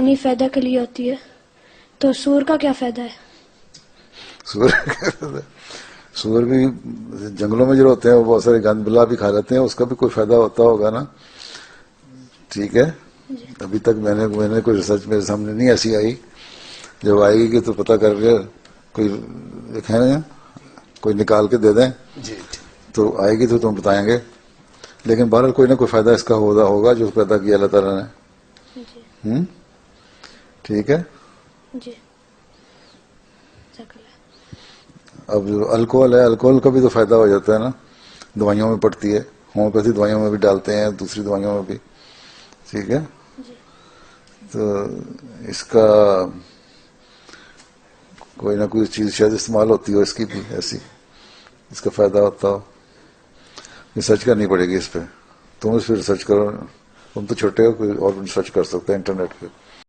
हानि फायदा के लिए होती है, तो सूअर का क्या फायदा है? सूअर भी जंगलों में जो होते हैं वो बहुत सारे गंद बुला भी खा लेते हैं, उसका भी कोई फायदा होता होगा ना। ठीक है, अभी तक मैंने कोई रिसर्च मेरे सामने नहीं ऐसी आई। जब आएगी कि तो पता करके कोई है ना, कोई निकाल के दे दें जी, तो आएगी तो तुम बताएंगे। लेकिन बहरहाल कोई ना कोई फायदा इसका होगा जो पैदा किया अल्लाह ताला ने। ठीक है। जी। अब जो अल्कोहल है, अल्कोहल का भी तो फायदा हो जाता है ना, दवाइयों में पड़ती है, होम्योपैथी दवाइयों में भी डालते हैं, दूसरी दवाइयों में भी। ठीक है, तो इसका कोई ना कोई चीज शायद इस्तेमाल होती हो इसकी भी ऐसी, इसका फायदा होता हो। रिसर्च करनी पड़ेगी इस पे, तुम इस पर रिसर्च करो, तुम तो छोटे हो, कोई और रिसर्च कर सकते हैं इंटरनेट पे।